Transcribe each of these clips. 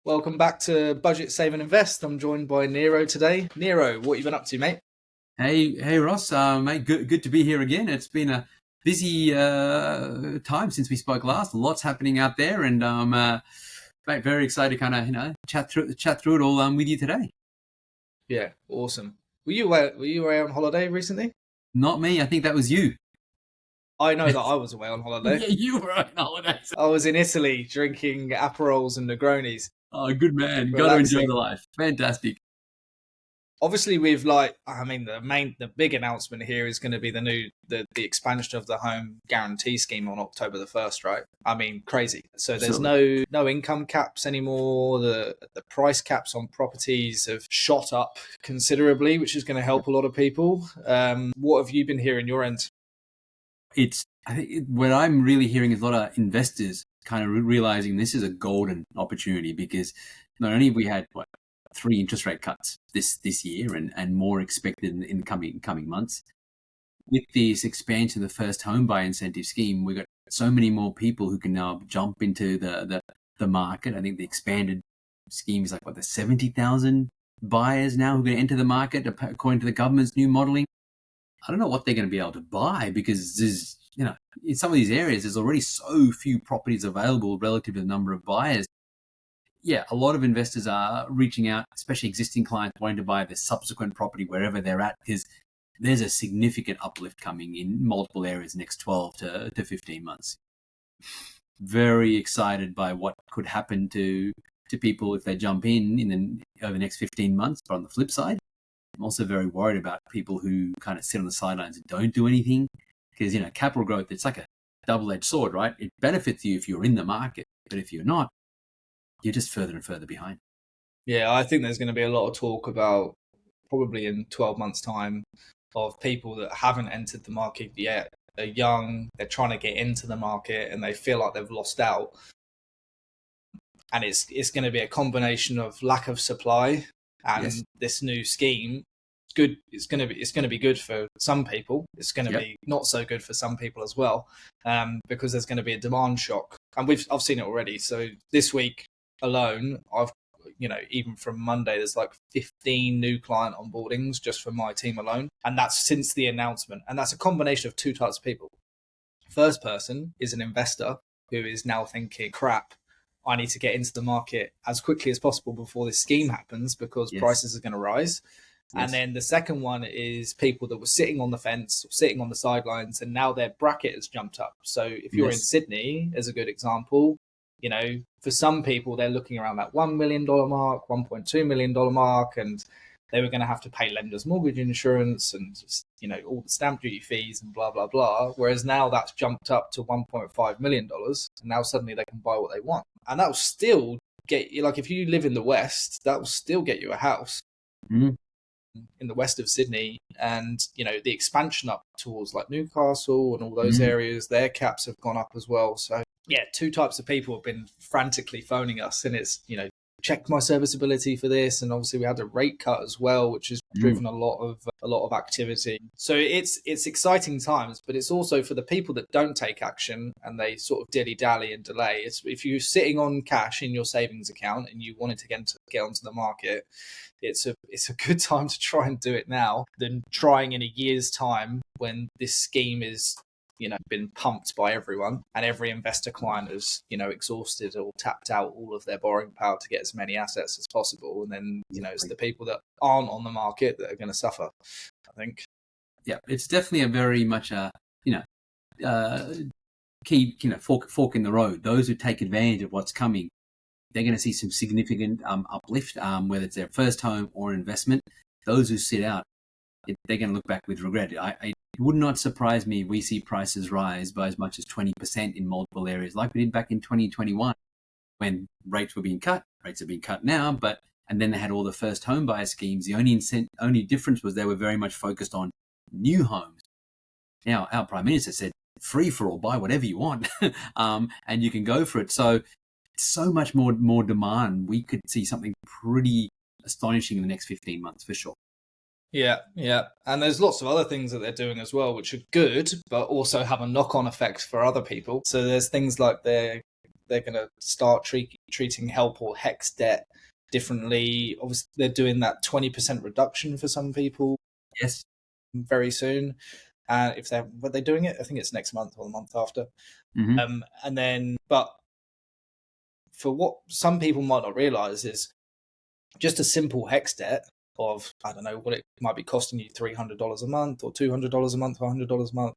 Welcome back to Budget Save and Invest. I'm joined by Niro today. Niro, what have you been up to, mate? Hey, Ross, mate. Good to be here again. It's been a busy time since we spoke last. Lots happening out there, and mate, very excited to kind of chat through it all with you today. Yeah, awesome. Were you away on holiday recently? Not me. I think that was you. I know that I was away on holiday. Yeah, you were on holiday. I was in Italy drinking Aperols and Negronis. Oh, good man. Got to Relaxing. enjoy the life. Fantastic. Obviously, the big announcement here is going to be the expansion of the home guarantee scheme on October the 1st, right? I mean, crazy. So there's no income caps anymore. The price caps on properties have shot up considerably, which is going to help a lot of people. What have you been hearing your end? I think what I'm really hearing is a lot of investors kind of realizing this is a golden opportunity, because not only have we had 3 interest rate cuts this year and more expected in the coming months. With this expansion of the first home buy incentive scheme, we've got so many more people who can now jump into the market. I think the expanded scheme is there's 70,000 buyers now who are going to enter the market according to the government's new modelling. I don't know what they're going to be able to buy, because there's, in some of these areas, there's already so few properties available relative to the number of buyers. Yeah, a lot of investors are reaching out, especially existing clients wanting to buy the subsequent property wherever they're at, because there's a significant uplift coming in multiple areas next 12 to 15 months. Very excited by what could happen to people if they jump in over the next 15 months. But on the flip side, I'm also very worried about people who kind of sit on the sidelines and don't do anything, because, capital growth, it's like a double-edged sword, right? It benefits you if you're in the market, but if you're not, you're just further and further behind. Yeah, I think there's going to be a lot of talk about, probably in 12 months' time, of people that haven't entered the market yet. They're young, they're trying to get into the market, and they feel like they've lost out. And it's going to be a combination of lack of supply and this new scheme. Good. It's going to be good for some people. It's going to be not so good for some people as well, because there's going to be a demand shock, and I've seen it already. So this week alone, even from Monday, there's 15 new client onboardings just for my team alone. And that's since the announcement. And that's a combination of 2 types of people. First person is an investor who is now thinking, crap, I need to get into the market as quickly as possible before this scheme happens, because prices are going to rise. Yes. And then the second one is people that were sitting on the fence, or sitting on the sidelines, and now their bracket has jumped up. So if you're in Sydney, as a good example, for some people, they're looking around that $1 million mark, $1.2 million mark, and they were going to have to pay lender's mortgage insurance and just, all the stamp duty fees and blah, blah, blah. Whereas now that's jumped up to $1.5 million, and now suddenly they can buy what they want. And that will still get you, if you live in the West, that will still get you a house in the west of Sydney. And, the expansion up towards Newcastle and all those areas, their caps have gone up as well. So, yeah, 2 types of people have been frantically phoning us, and it's, check my serviceability for this. And obviously we had a rate cut as well, which has driven a lot of activity. So it's exciting times, but it's also for the people that don't take action and they sort of dilly-dally and delay. It's if you're sitting on cash in your savings account and you wanted to get onto the market, it's a good time to try and do it now than trying in a year's time when this scheme is been pumped by everyone, and every investor client has, exhausted or tapped out all of their borrowing power to get as many assets as possible. And then, it's the people that aren't on the market that are going to suffer, I think. Yeah, it's definitely a very much key, fork in the road. Those who take advantage of what's coming, they're going to see some significant uplift, whether it's their first home or investment. Those who sit out, they're going to look back with regret. It would not surprise me if we see prices rise by as much as 20% in multiple areas, like we did back in 2021 when rates were being cut. Rates are being cut now, and then they had all the first home buyer schemes. The only difference was they were very much focused on new homes. Now, our Prime Minister said, free for all, buy whatever you want, and you can go for it. So much more demand. We could see something pretty astonishing in the next 15 months for sure. Yeah. And there's lots of other things that they're doing as well, which are good, but also have a knock-on effect for other people. So there's things like they're they're going to start treating help or HEX debt differently. Obviously, they're doing that 20% reduction for some people. Yes. Very soon. If they're doing it, I think it's next month or the month after. Mm-hmm. And then, but for what some people might not realize is just a simple HEX debt of, I don't know what it might be costing you, $300 a month or $200 a month or $100 a month.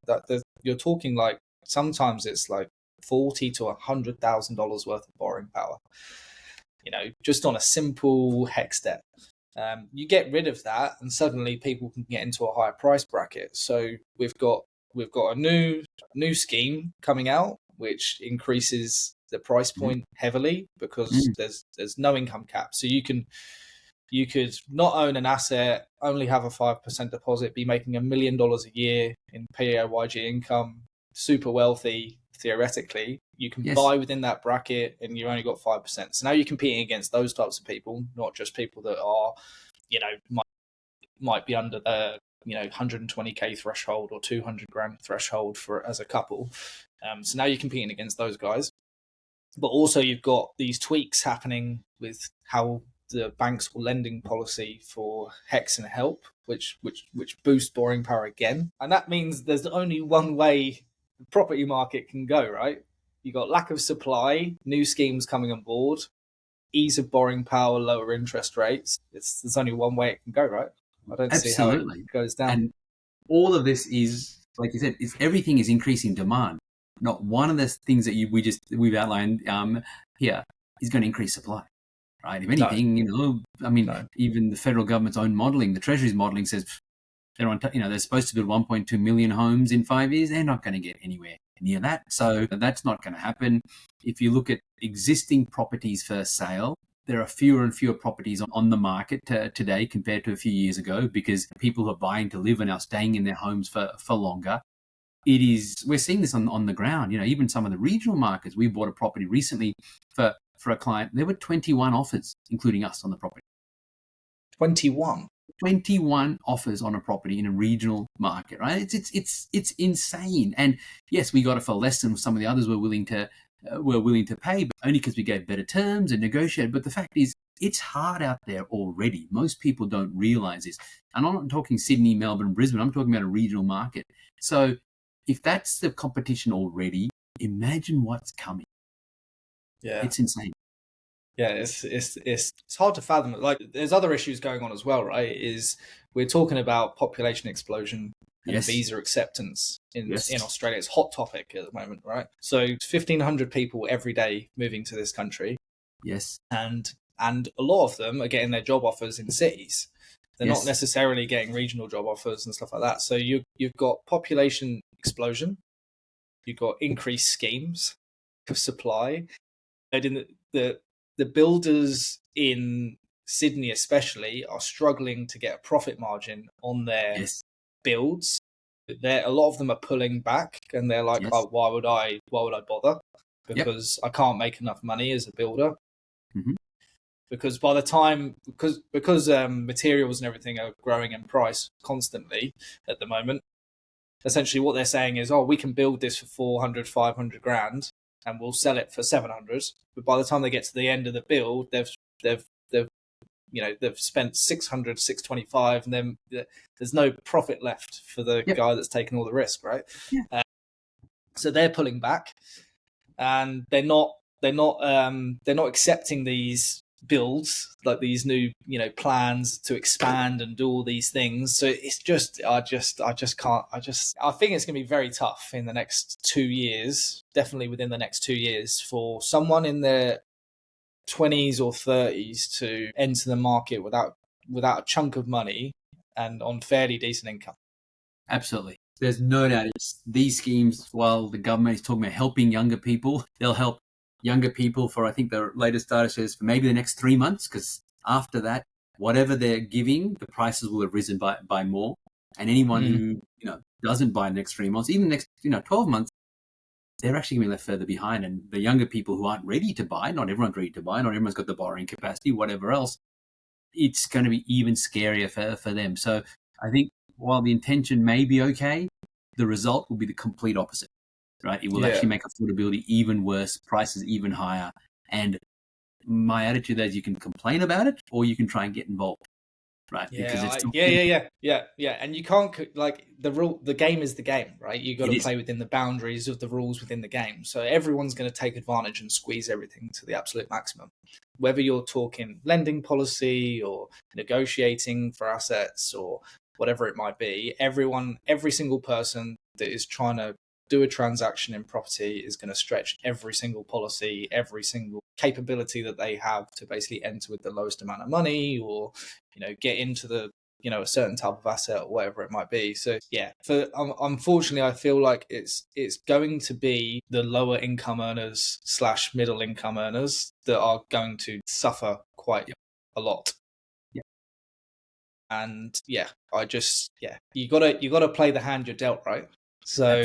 You're talking like sometimes it's like $40,000 to $100,000 worth of borrowing power. Just on a simple HEX debt. You get rid of that, and suddenly people can get into a higher price bracket. So we've got a new scheme coming out, which increases the price point heavily because there's no income cap. So you could not own an asset, only have a 5% deposit, be making $1 million a year in PAYG income, super wealthy. Theoretically, you can buy within that bracket, and you only got 5%. So now you're competing against those types of people, not just people that are, might be under the 120k threshold or 200 grand threshold for as a couple. So now you're competing against those guys, but also you've got these tweaks happening with how the banks will lending policy for HEX and help, which boosts borrowing power again, and that means there's only one way the property market can go, right? You got lack of supply, new schemes coming on board, ease of borrowing power, lower interest rates. There's only one way it can go, right? I don't see how it goes down. And all of this is, like you said, everything is increasing demand. Not one of the things that we've outlined here is going to increase supply, right? If anything, even the federal government's own modelling, the Treasury's modelling says they're supposed to build 1.2 million homes in 5 years. They're not going to get anywhere near that. So that's not going to happen. If you look at existing properties for sale, there are fewer and fewer properties on the market today compared to a few years ago, because people who are buying to live are now staying in their homes for longer. We're seeing this on the ground. Even some of the regional markets. We bought a property recently for a client. There were 21 offers, including us, on the property. 21 offers on a property in a regional market, right? It's insane. And yes, we got it for less than some of the others were willing to pay, but only because we gave better terms and negotiated. But the fact is, it's hard out there already. Most people don't realize this. And I'm not talking Sydney, Melbourne, Brisbane. I'm talking about a regional market. So if that's the competition already, imagine what's coming. Yeah, it's insane. Yeah, it's hard to fathom. Like, there's other issues going on as well, right? We're talking about population explosion and visa acceptance in Australia. It's a hot topic at the moment, right? So 1,500 people every day moving to this country. Yes. And a lot of them are getting their job offers in cities. They're not necessarily getting regional job offers and stuff like that. So you've got population explosion. You've got increased schemes of supply. And the builders in Sydney especially are struggling to get a profit margin on their builds. A lot of them are pulling back, and they're like, "Oh, why would I bother? Because I can't make enough money as a builder." Mm-hmm. Because by the time, because materials and everything are growing in price constantly at the moment, essentially what they're saying is, "Oh, we can build this for 400, 500 grand, and we'll sell it for 700." But by the time they get to the end of the build, they've spent 600, 625, and then there's no profit left for the guy that's taken all the risk, right? Yeah. So they're pulling back, and they're not accepting these builds, like these new plans to expand and do all these things. So it's just I think it's going to be very tough in the next 2 years, definitely within the next 2 years, for someone in their 20s or 30s to enter the market without a chunk of money and on fairly decent income. Absolutely. There's no doubt these schemes, while the government is talking about helping younger people, they'll help younger people for, I think the latest data says, for maybe the next 3 months, because after that, whatever they're giving, the prices will have risen by more. And anyone who doesn't buy the next 3 months, even the next 12 months, they're actually going to be left further behind. And the younger people who aren't ready to buy, not everyone's ready to buy, not everyone's got the borrowing capacity, whatever else, it's going to be even scarier for them. So I think while the intention may be okay, the result will be the complete opposite. right? It will actually make affordability even worse, prices even higher. And my attitude is you can complain about it or you can try and get involved, right? Because it's And you can't, like, the game is the game, right? You got to play within the boundaries of the rules within the game. So everyone's going to take advantage and squeeze everything to the absolute maximum. Whether you're talking lending policy or negotiating for assets or whatever it might be, every single person that is trying to do a transaction in property is going to stretch every single policy, every single capability that they have to basically enter with the lowest amount of money, or get into the a certain type of asset or whatever it might be. So unfortunately, I feel like it's going to be the lower income earners / middle income earners that are going to suffer quite a lot. And you gotta play the hand you're dealt, right? So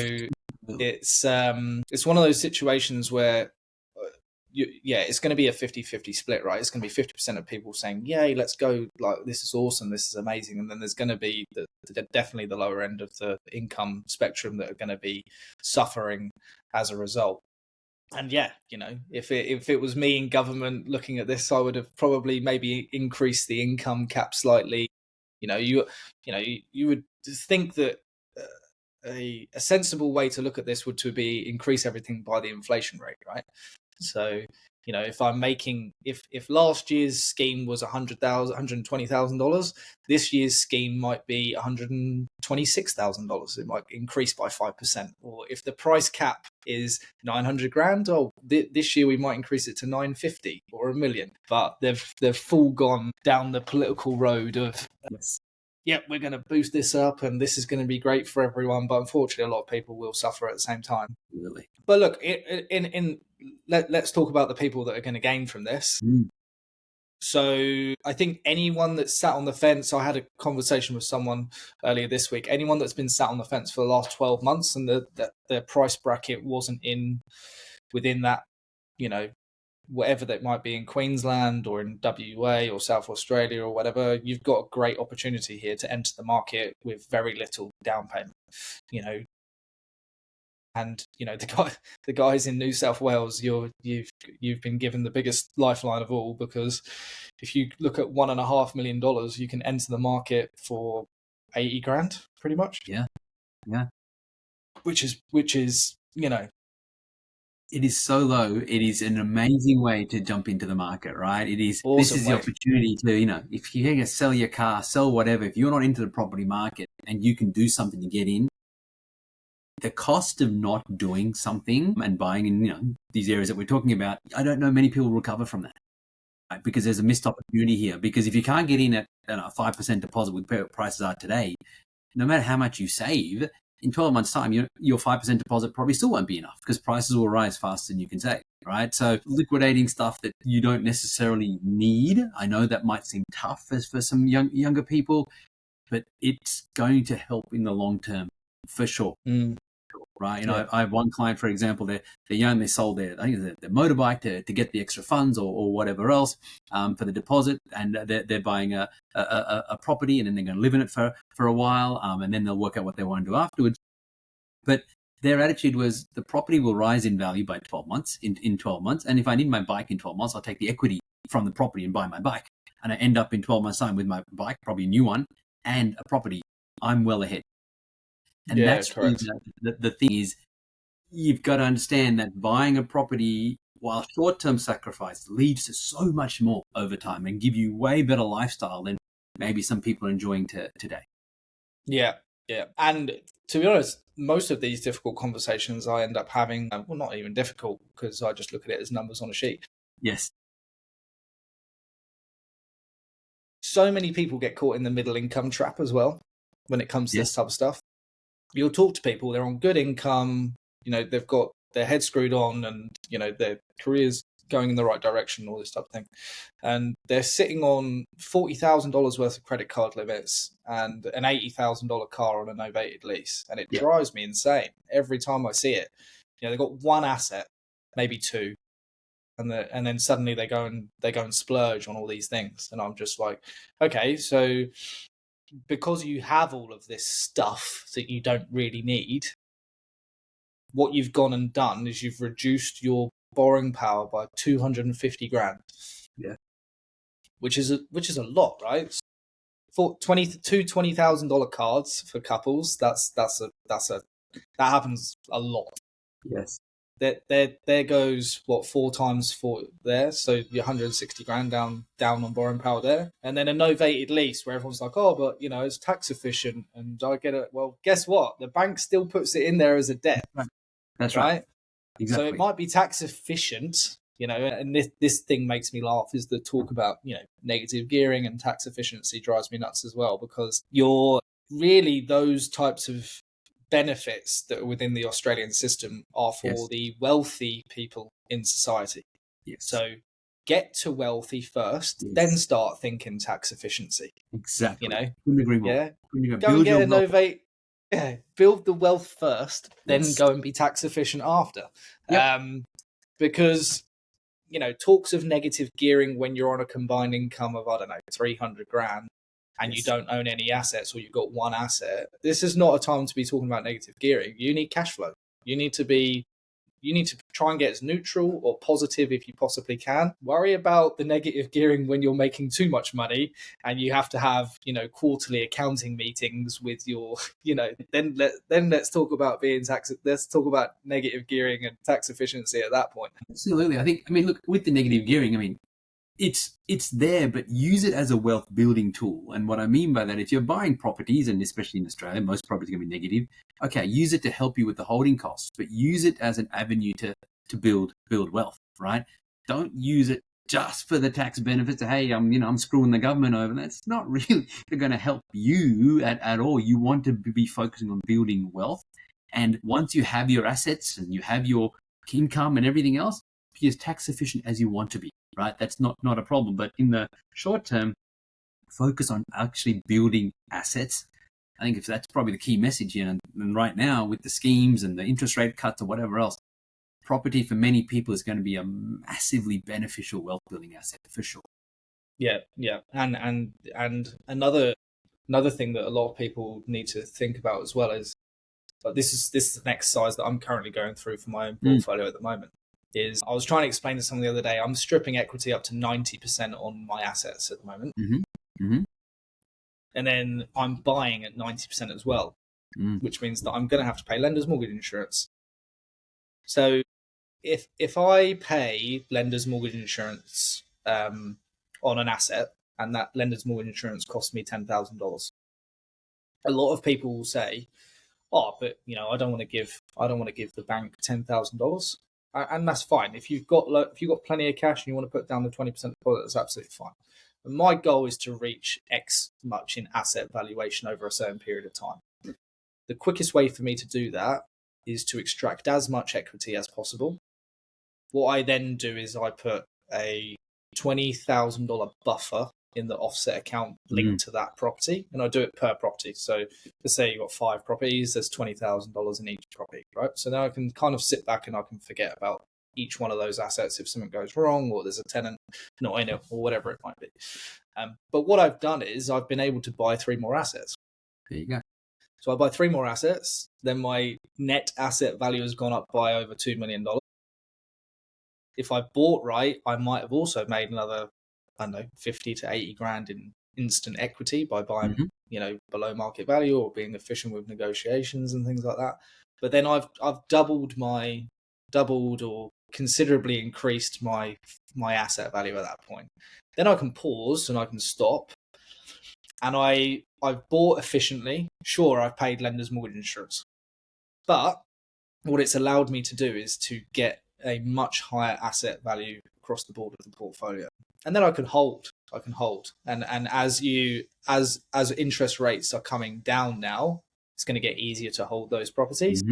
it's one of those situations where it's going to be a 50-50 split, right? It's going to be 50% of people saying, yay, let's go, like, this is awesome, this is amazing. And then there's going to be definitely the lower end of the income spectrum that are going to be suffering as a result. And if it was me in government looking at this, I would have probably maybe increased the income cap slightly. You would think that a sensible way to look at this would to be increase everything by the inflation rate, right? So if I'm making, if last year's scheme was $120,000, this year's scheme might be $126,000. It might increase by 5%. Or if the price cap is 900 grand, this year we might increase it to 950 or $1 million. But they've full gone down the political road of we're going to boost this up and this is going to be great for everyone. But unfortunately, a lot of people will suffer at the same time. Really? But look, let's talk about the people that are going to gain from this. So I think anyone that's sat on the fence, I had a conversation with someone earlier this week, anyone that's been sat on the fence for the last 12 months and their price bracket wasn't within that, whatever that might be in Queensland or in WA or South Australia or whatever, you've got a great opportunity here to enter the market with very little down payment, And the guys in New South Wales, you've been given the biggest lifeline of all, because if you look at $1.5 million, you can enter the market for 80 grand, pretty much. Yeah. Which is it is so low. It is an amazing way to jump into the market, right? It is. Awesome this is the opportunity to, if you're going to sell your car, sell whatever, if you're not into the property market and you can do something to get in, the cost of not doing something and buying in, these areas that we're talking about, I don't know many people recover from that, right? Because there's a missed opportunity here. Because if you can't get in at a 5% deposit with where prices are today, no matter how much you save, in 12 months' time, your 5% deposit probably still won't be enough because prices will rise faster than you can save, right? So liquidating stuff that you don't necessarily need, I know that might seem tough for some younger people, but it's going to help in the long term for sure. Right. I have one client, for example, they're young, they sold their motorbike to get the extra funds or whatever else for the deposit, and they're buying a property, and then they're going to live in it for a while, and then they'll work out what they want to do afterwards. But their attitude was the property will rise in value by 12 months, in 12 months, and if I need my bike in 12 months, I'll take the equity from the property and buy my bike, and I end up in 12 months' time with my bike, probably a new one, and a property. I'm well ahead. And that's correct. The thing is, you've got to understand that buying a property, while short-term sacrifice, leads to so much more over time and give you way better lifestyle than maybe some people are enjoying today. Yeah. And to be honest, most of these difficult conversations I end up having, well, not even difficult, because I just look at it as numbers on a sheet. Yes. So many people get caught in the middle income trap as well when it comes to this type of stuff. You'll talk to people, they're on good income, they've got their head screwed on and, their career's going in the right direction, all this type of thing. And they're sitting on $40,000 worth of credit card limits and an $80,000 car on a novated lease. And it drives me insane every time I see it. They've got one asset, maybe two, and then suddenly they go and splurge on all these things. And I'm just like, okay, so because you have all of this stuff that you don't really need, what you've gone and done is you've reduced your borrowing power by 250 grand. Yeah. Which is a lot, right? For $20,000 cards for couples, that happens a lot. Yes. There goes what 4 times 4 there, so you're 160 grand down on borrowing power there, and then a novated lease where everyone's like, oh, but it's tax efficient, and I get it. Well, guess what? The bank still puts it in there as a debt. That's right. Exactly. So it might be tax efficient, and this thing makes me laugh is the talk about negative gearing and tax efficiency drives me nuts as well, because you're really those types of benefits that are within the Australian system are for the wealthy people in society. Yes. So get to wealthy first, then start thinking tax efficiency. Exactly. Couldn't agree more. Yeah. Go and get a novate. Yeah, build the wealth first, then go and be tax efficient after. Yep. Because talks of negative gearing when you're on a combined income of 300 grand and you don't own any assets, or you've got one asset. This is not a time to be talking about negative gearing. You need cash flow. You need to try and get as neutral or positive if you possibly can. Worry about the negative gearing when you're making too much money and you have to have, quarterly accounting meetings with your, then let's talk about let's talk about negative gearing and tax efficiency at that point. Absolutely. Look, with the negative gearing, it's there, but use it as a wealth building tool. And what I mean by that, if you're buying properties, and especially in Australia, most properties are going to be negative. Okay, use it to help you with the holding costs, but use it as an avenue to build wealth, right? Don't use it just for the tax benefits. Hey, I'm screwing the government over. That's not really going to help you at all. You want to be focusing on building wealth. And once you have your assets and you have your income and everything else, be as tax efficient as you want to be. Right, that's not a problem. But in the short term, focus on actually building assets. I think if that's probably the key message here. And right now, with the schemes and the interest rate cuts or whatever else, property for many people is going to be a massively beneficial wealth building asset for sure. Yeah. And another thing that a lot of people need to think about as well is this is the exercise that I'm currently going through for my own portfolio at the moment. Is I was trying to explain to someone the other day, I'm stripping equity up to 90% on my assets at the moment. And then I'm buying at 90% as well, which means that I'm going to have to pay lender's mortgage insurance. So if I pay lender's mortgage insurance on an asset, and that lender's mortgage insurance costs me $10,000, a lot of people will say, oh, but I don't want to give the bank $10,000. And that's fine. If you've got plenty of cash and you want to put down the 20% deposit, that's absolutely fine. But my goal is to reach X much in asset valuation over a certain period of time. The quickest way for me to do that is to extract as much equity as possible. What I then do is I put a $20,000 buffer in the offset account linked to that property, and I do it per property. So let's say you've got 5 properties, there's $20,000 in each property, right? So now I can kind of sit back and I can forget about each one of those assets if something goes wrong or there's a tenant not in it or whatever it might be. But what I've done is I've been able to buy 3 more assets. There you go. So I buy 3 more assets, then my net asset value has gone up by over $2 million. If I bought right, I might have also made another, 50 to 80 grand in instant equity by buying, below market value or being efficient with negotiations and things like that. But then I've doubled or considerably increased my asset value at that point. Then I can pause and I can stop. And I've bought efficiently. Sure, I've paid lender's mortgage insurance. But what it's allowed me to do is to get a much higher asset value across the board of the portfolio. And then I can hold. And as interest rates are coming down now, it's going to get easier to hold those properties.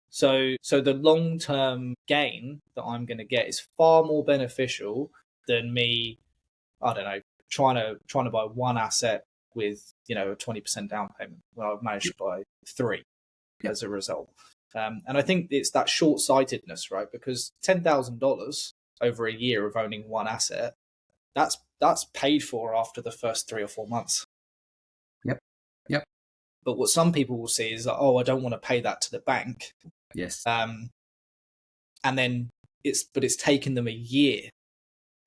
So the long-term gain that I'm going to get is far more beneficial than me, trying to buy one asset with, a 20% down payment when I've managed to buy 3 as a result. And I think it's that short-sightedness, right? Because $10,000 over a year of owning one asset, that's paid for after the first 3 or 4 months. Yep. But what some people will see is that, oh, I don't want to pay that to the bank. Yes. And then it's taken them a year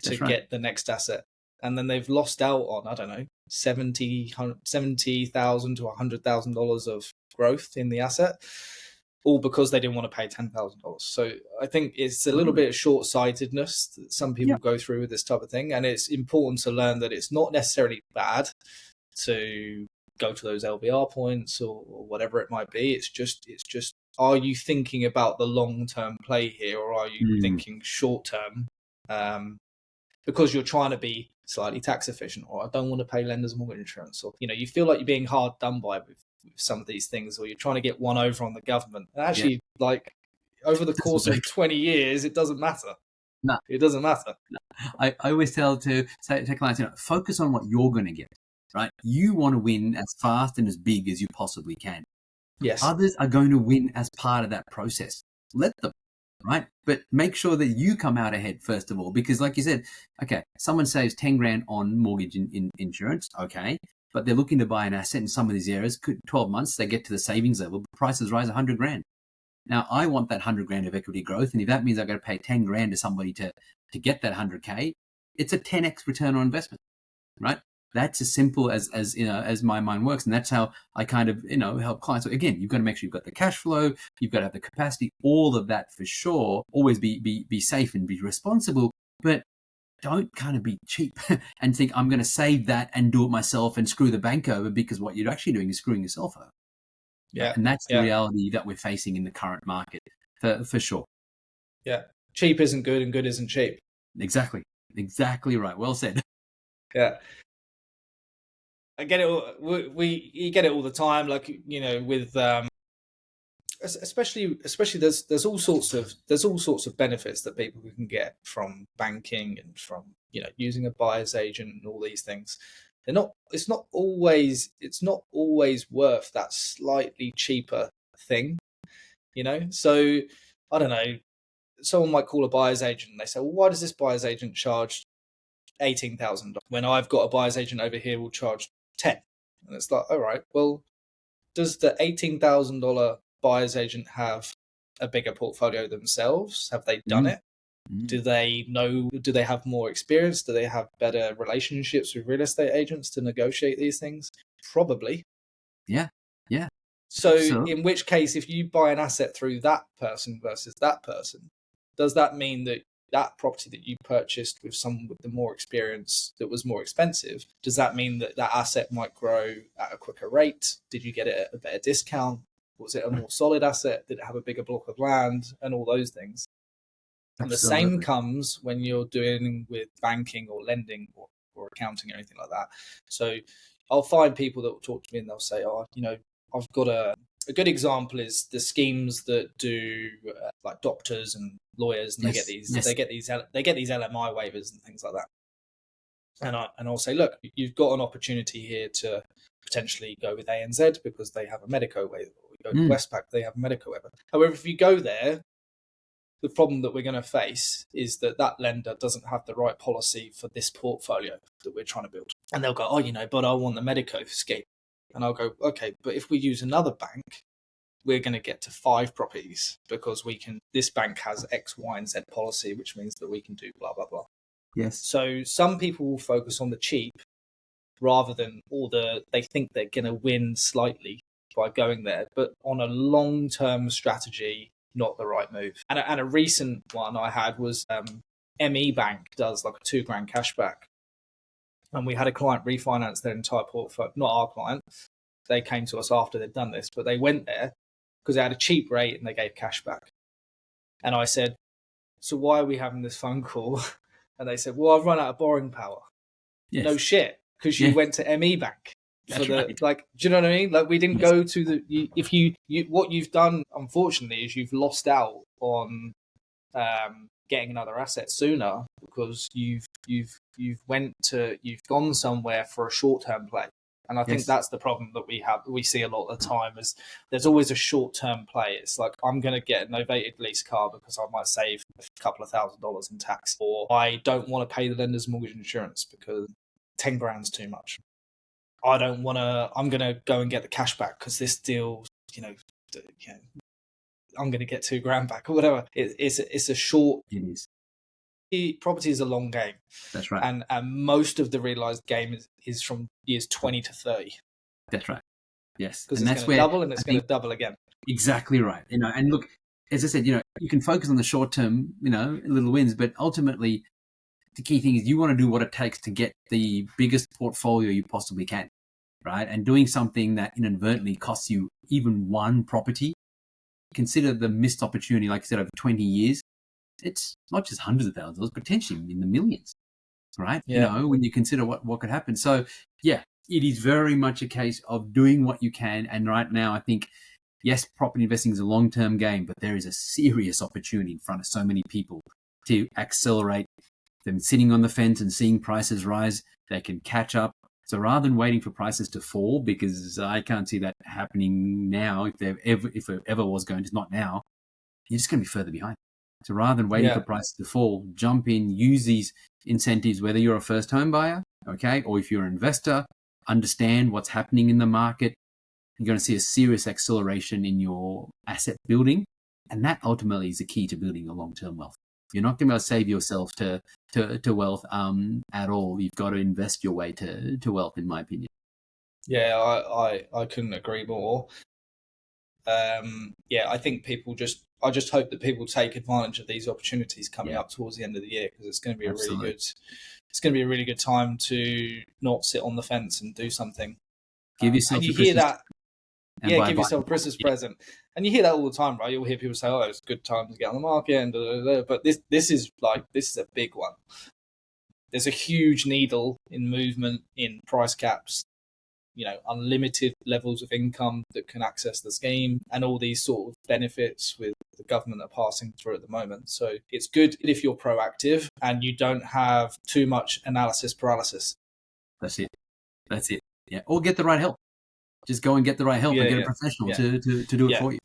to get the next asset. And then they've lost out on, I don't know, $70,000 to $100,000 of growth in the asset, all because they didn't want to pay $10,000. So I think it's a little bit of short-sightedness that some people go through with this type of thing. And it's important to learn that it's not necessarily bad to go to those LVR points or whatever it might be. It's just, are you thinking about the long-term play here, or are you thinking short-term? Because you're trying to be slightly tax efficient, or I don't want to pay lenders mortgage insurance, or you feel like you're being hard done by with some of these things, or you're trying to get one over on the government. And actually, like over the course of 20 years, it doesn't matter. No, it doesn't matter. No. I always tell clients, focus on what you're going to get. Right, you want to win as fast and as big as you possibly can. Yes, others are going to win as part of that process. Let them. Right? But make sure that you come out ahead first of all, because like you said, okay, someone saves 10 grand on mortgage in insurance. Okay. But they're looking to buy an asset in some of these areas. 12 months, they get to the savings level, prices rise 100 grand. Now I want that 100 grand of equity growth. And if that means I've got to pay 10 grand to somebody to get that 100K, it's a 10x return on investment, right? That's as simple as my mind works. And that's how I kind of, help clients. So again, you've got to make sure you've got the cash flow, you've got to have the capacity, all of that for sure. Always be safe and be responsible, but don't kind of be cheap and think I'm going to save that and do it myself and screw the bank over, because what you're actually doing is screwing yourself over. Yeah. And that's the reality that we're facing in the current market for sure. Yeah. Cheap isn't good and good isn't cheap. Exactly right. Well said. Yeah. I get it. You get it all the time. Like, with especially there's all sorts of benefits that people can get from banking and from using a buyer's agent and all these things. It's not always worth that slightly cheaper thing. So I don't know. Someone might call a buyer's agent and they say, well, why does this buyer's agent charge $18,000 when I've got a buyer's agent over here will charge 10? And it's like, all right, well, does the $18,000 buyer's agent have a bigger portfolio themselves? Have they done it? Do they have more experience? Do they have better relationships with real estate agents to negotiate these things? Probably. Yeah. So in which case, if you buy an asset through that person versus that person, does that mean that property that you purchased with someone with the more experience that was more expensive, does that mean that asset might grow at a quicker rate? Did you get it at a better discount? Was it a more solid asset? Did it have a bigger block of land and all those things? And the same comes when you're doing with banking or lending or accounting or anything like that. So I'll find people that will talk to me and they'll say, oh, I've got a good example is the schemes that do like doctors and lawyers, and they get these LMI waivers and things like that. And I'll say, look, you've got an opportunity here to potentially go with ANZ because they have a Medico waiver. Or you go to Westpac, they have a Medico waiver. However, if you go there, the problem that we're going to face is that lender doesn't have the right policy for this portfolio that we're trying to build. And they'll go, oh, but I want the Medico scheme. And I'll go, okay, but if we use another bank, we're going to get to 5 properties because this bank has X, Y, and Z policy, which means that we can do blah, blah, blah. Yes. So some people will focus on the cheap rather than they think they're going to win slightly by going there, but on a long-term strategy, not the right move. And a recent one I had was ME Bank does like a $2,000 cashback. And we had a client refinance their entire portfolio, not our client. They came to us after they'd done this, but they went there because they had a cheap rate and they gave cash back. And I said, so why are we having this phone call? And they said, well, I've run out of borrowing power. Yes. No shit, because you went to ME Bank. That's right. Do you know what I mean? Like, we didn't go to what you've done, unfortunately, is you've lost out on getting another asset sooner because you've gone somewhere for a short-term play. And I think that's the problem that we see a lot of the time is there's always a short-term play. It's like, I'm going to get a novated lease car because I might save a couple of $1,000s in tax, or I don't want to pay the lender's mortgage insurance because 10 grand's too much. I don't want to. I'm going to go and get the cash back because this deal, I'm going to get $2,000 back or whatever. It's a short. It is. Property is a long game. That's right. And most of the realized game is from years 20 to 30. That's right. Yes. Because it's going to double and it's going to double again. Exactly right. And look, as I said, you can focus on the short term, little wins, but ultimately the key thing is you want to do what it takes to get the biggest portfolio you possibly can, right? And doing something that inadvertently costs you even one property, consider the missed opportunity, like I said, over 20 years. It's not just hundreds of thousands of dollars, potentially in the millions, right? Yeah. When you consider what could happen. So, yeah, it is very much a case of doing what you can. And right now, I think, yes, property investing is a long-term game, but there is a serious opportunity in front of so many people to accelerate them sitting on the fence and seeing prices rise. They can catch up. So rather than waiting for prices to fall, because I can't see that happening now, if it ever was going to, not now, you're just going to be further behind. So rather than waiting for prices to fall, jump in, use these incentives, whether you're a first home buyer, okay, or if you're an investor, understand what's happening in the market. You're going to see a serious acceleration in your asset building. And that ultimately is the key to building a long-term wealth. You're not going to be able to save yourself to wealth at all. You've got to invest your way to wealth, in my opinion. Yeah, I couldn't agree more. I think I just hope that people take advantage of these opportunities coming up towards the end of the year, because it's going to be it's going to be a really good time to not sit on the fence and do something. Give yourself and you a hear Christmas that. Yeah, give yourself a Christmas present. And you hear that all the time, right? You'll hear people say, "Oh, it's a good time to get on the market," and but this is a big one. There's a huge needle in movement in price caps. Unlimited levels of income that can access the scheme, and all these sort of benefits with the government are passing through at the moment. So it's good if you're proactive and you don't have too much analysis paralysis. That's it. Yeah. Or get the right help. Just go and get the right help and get a professional to do it for you.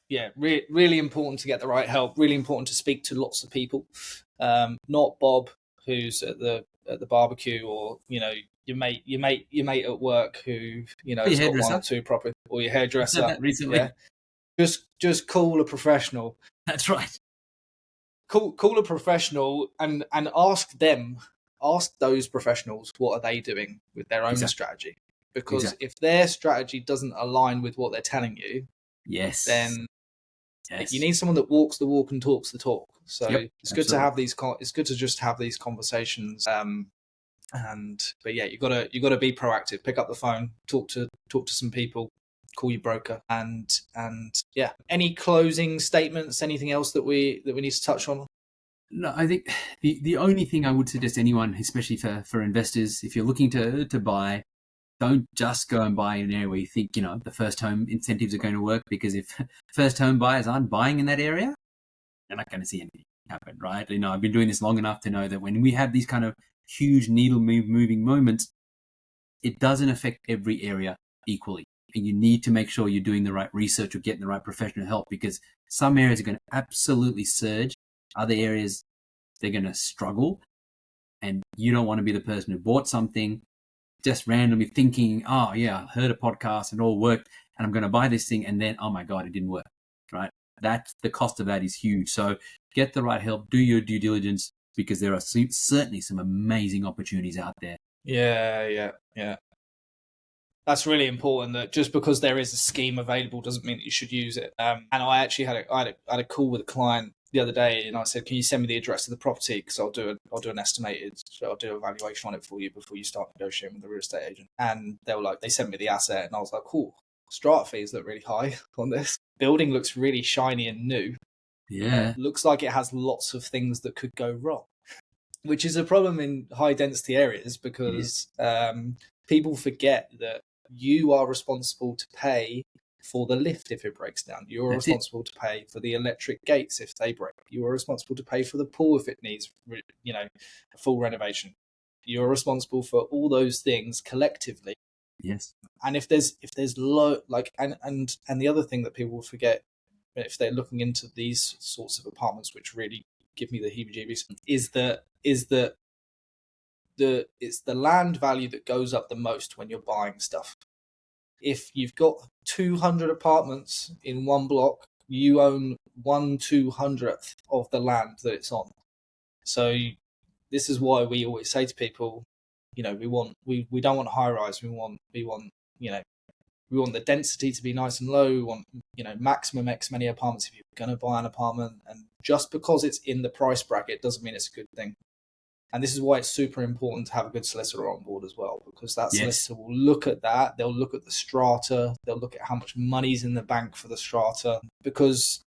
Yeah, really important to get the right help. Really important to speak to lots of people, not Bob, who's at the barbecue, or your mate at work who has got one or two proper, or your hairdresser. I said that recently. Yeah, just call a professional. That's right. Call a professional and ask those professionals what are they doing with their own strategy, because if their strategy doesn't align with what they're telling you, then you need someone that walks the walk and talks the talk. So it's good to have these. It's good to just have these conversations. But yeah, you gotta be proactive. Pick up the phone, talk to some people, call your broker, and yeah. Any closing statements? Anything else that we need to touch on? No, I think the only thing I would suggest anyone, especially for investors, if you're looking to buy, don't just go and buy in an area where you think, the first home incentives are going to work, because if first home buyers aren't buying in that area, they're not going to see anything happen, right? I've been doing this long enough to know that when we have these kind of huge needle moving moments, it doesn't affect every area equally. And you need to make sure you're doing the right research or getting the right professional help, because some areas are going to absolutely surge. Other areas, they're going to struggle. And you don't want to be the person who bought something just randomly thinking, oh yeah, I heard a podcast and it all worked and I'm going to buy this thing, and then, oh my God, it didn't work, right? The cost of that is huge. So get the right help, do your due diligence, because there are certainly some amazing opportunities out there. Yeah. That's really important, that just because there is a scheme available doesn't mean that you should use it. And I actually had a call with a client the other day, and I said, "Can you send me the address of the property? Because I'll do an estimated, I'll do a valuation on it for you before you start negotiating with the real estate agent." And they sent me the asset, and I was like, "Cool, strata fees look really high on this. Building looks really shiny and new. Yeah, looks like it has lots of things that could go wrong," which is a problem in high density areas, because people forget that you are responsible to pay for the lift if it breaks down. You're responsible to pay for the electric gates if they break. You are responsible to pay for the pool if it needs, a full renovation. You're responsible for all those things collectively. Yes. And if there's and the other thing that people forget, if they're looking into these sorts of apartments, which really give me the heebie-jeebies, is that it's the land value that goes up the most when you're buying stuff. If you've got 200 apartments in one block, you own 1/200th of the land that it's on. So this is why we always say to people, we don't want high rise. We want the density to be nice and low. We want, maximum X many apartments if you're going to buy an apartment. And just because it's in the price bracket doesn't mean it's a good thing. And this is why it's super important to have a good solicitor on board as well, because that solicitor will look at that. They'll look at the strata. They'll look at how much money's in the bank for the strata. Because,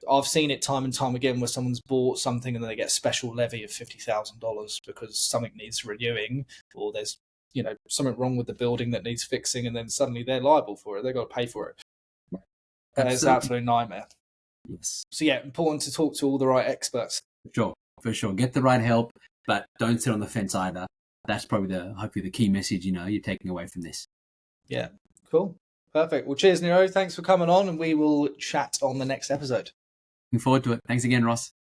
I've seen it time and time again where someone's bought something and then they get a special levy of $50,000 because something needs renewing, or there's, something wrong with the building that needs fixing, and then suddenly they're liable for it. They've got to pay for it. It's an absolute nightmare. Yes. So important to talk to all the right experts. For sure. Get the right help, but don't sit on the fence either. That's probably hopefully the key message, you're taking away from this. Yeah. Cool. Perfect. Well, cheers, Niro. Thanks for coming on, and we will chat on the next episode. Looking forward to it. Thanks again, Ross.